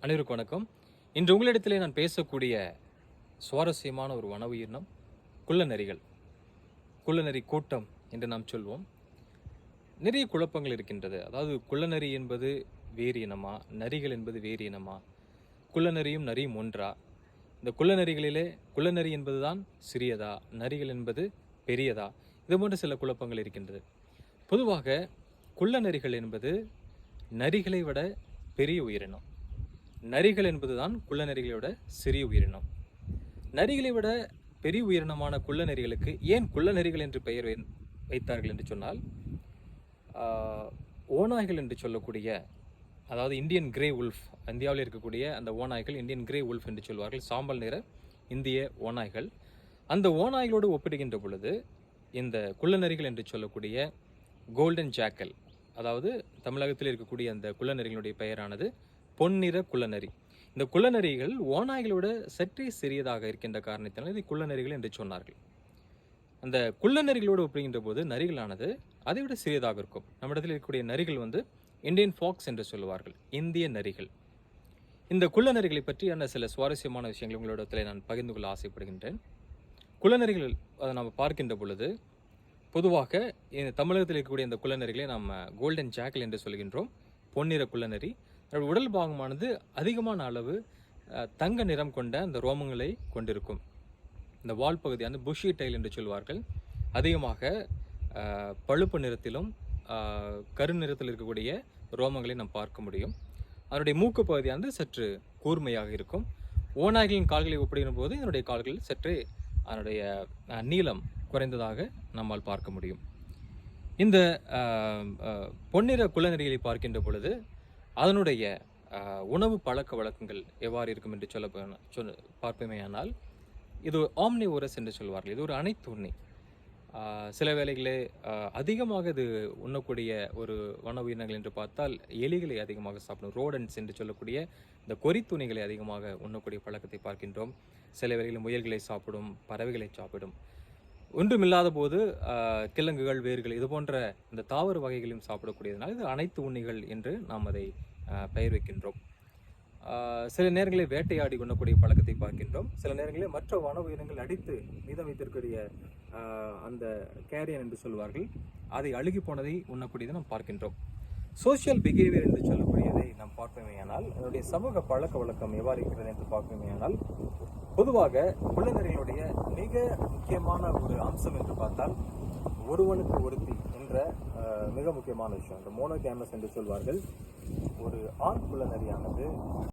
அனைவருக்கும் வணக்கம். இன்று உங்களிடத்திலே நான் பேசக்கூடிய சுவாரஸ்யமான ஒரு வன உயிரினம் குள்ளநரிகள். குள்ளநரி கூட்டம் என்று நாம் சொல்வோம். நிறைய குழப்பங்கள் இருக்கின்றது. அதாவது குள்ளநரி என்பது வேறு இனமா, நரிகள் என்பது வேறு இனமா, குள்ளநரியும் நரியும் ஒன்றா, இந்த குள்ளநரிகளிலே குள்ளநரி என்பதுதான் சிறியதா, நரிகள் என்பது பெரியதா, இது போன்ற சில குழப்பங்கள் இருக்கின்றது. பொதுவாக குள்ளநரிகள் என்பது நரிகளை விட பெரிய உயிரினம். நரிகள் என்பதுதான் குள்ளநரிகளை விட சிறிய உயிரினம். நரிகளை விட பெரிய உயிரினமான குள்ளநரிகளுக்கு ஏன் குள்ளநரிகள் என்று பெயர் வைத்தார்கள் என்று சொன்னால், ஓநாய்கள் என்று சொல்லக்கூடிய, அதாவது இந்தியன் கிரே உல்ஃப், இந்தியாவில் இருக்கக்கூடிய அந்த ஓநாய்கள் இந்தியன் கிரே உல்ஃப் என்று சொல்வார்கள். சாம்பல் நிற இந்திய ஓநாய்கள். அந்த ஓநாய்களோடு ஒப்பிடுகின்ற பொழுது இந்த குள்ளநரிகள் என்று சொல்லக்கூடிய கோல்டன் ஜாக்கல், அதாவது தமிழகத்தில் இருக்கக்கூடிய அந்த குள்ளநரிகளுடைய பெயரானது பொன்னிற குள்ளநரி. இந்த குள்ளநரிகள் ஓநாய்களோட சற்றே சிறியதாக இருக்கின்ற காரணத்தினால் இதை குள்ளநரிகள் என்று சொன்னார்கள். அந்த குள்ளநரிகளோடு ஒப்பிடுகின்ற போது நரிகளானது அதை விட சிறியதாக இருக்கும். நம்மிடத்தில் இருக்கக்கூடிய நரிகள் இந்தியன் ஃபாக்ஸ் என்று சொல்லுவார்கள், இந்திய நரிகள். இந்த குள்ளநரிகளை பற்றியான சில சுவாரஸ்யமான விஷயங்கள் உங்களிடத்தில் நான் பகிர்ந்து கொள்ள ஆசைப்படுகின்றேன். குள்ளநரிகள் அதை நாம் பார்க்கின்ற பொழுது பொதுவாக இந்த தமிழகத்தில் இருக்கக்கூடிய இந்த குள்ளநரிகளை நாம் கோல்டன் ஜாக்கல் என்று சொல்கின்றோம், பொன்னிற குள்ளநரி. உடல் பாகமானது அதிகமான அளவு தங்க நிறம் கொண்ட அந்த ரோமங்களை கொண்டிருக்கும். இந்த வால் பகுதியான புஷி டைல் என்று சொல்வார்கள். அதிகமாக பழுப்பு நிறத்திலும் கரு நிறத்தில் இருக்கக்கூடிய ரோமங்களை நாம் பார்க்க முடியும். அதனுடைய மூக்கு பகுதியானது சற்று கூர்மையாக இருக்கும். ஓநாய்களின் கால்களை ஒப்பிடுகிற போது இதனுடைய கால்கள் சற்றே அதனுடைய நீளம் குறைந்ததாக நம்மால் பார்க்க முடியும். இந்த பொன்னிற குள்ளநரிகளை பார்க்கின்ற பொழுது அதனுடைய உணவு பழக்க வழக்கங்கள் எவ்வாறு இருக்கும் என்று பார்ப்போமேயானால், இது ஆம்னிவோரஸ் என்று சொல்வார்கள். இது ஒரு அனைத்து உண்ணி. சில வேளைகளே அதிகமாக இது உண்ணக்கூடிய ஒரு வன உயிரினங்கள் என்று பார்த்தால் எலிகளை அதிகமாக சாப்பிடும். ரோடன்ஸ் என்று சொல்லக்கூடிய இந்த கொறித்துணிகளை அதிகமாக உண்ணக்கூடிய பழக்கத்தை பார்க்கின்றோம். சில வேளைகளில் முயல்களை சாப்பிடும், பறவைகளை சாப்பிடும். ஒன்றுமில்லாத போது கிழங்குகள், வேர்கள், இது போன்ற இந்த தாவர வகைகளையும் சாப்பிடக்கூடியதுனால் இது அனைத்து உண்ணிகள் என்று நாம் அதை பெயர் வைக்கின்றோம். சில நேரங்களில் வேட்டையாடி உண்ணக்கூடிய பழக்கத்தை பார்க்கின்றோம். சில நேரங்களில் மற்ற வன உயிரினங்கள் அடித்து மீதம் வைத்திருக்கிற அந்த கேரியன் என்று சொல்வார்கள், அதை அழுகி போனதை உண்ணக்கூடியதை நாம் பார்க்கின்றோம். சோசியல் பிஹேவியர் என்று சொல்லக்கூடியதை நாம் பார்ப்போமேயானால், அதனுடைய சமூக பழக்க வழக்கம் எவ்வாறு இருக்கிறது என்று பார்ப்போமேயானால், பொதுவாக குள்ளநரிகளுடைய மிக முக்கியமான ஒரு அம்சம் என்று பார்த்தால் ஒருவனுக்கு ஒருத்தி என்ற மிக முக்கியமான விஷயம். இந்த மோனோகேமஸ் என்று சொல்வார்கள். ஒரு ஆண் குள்ளநரியானது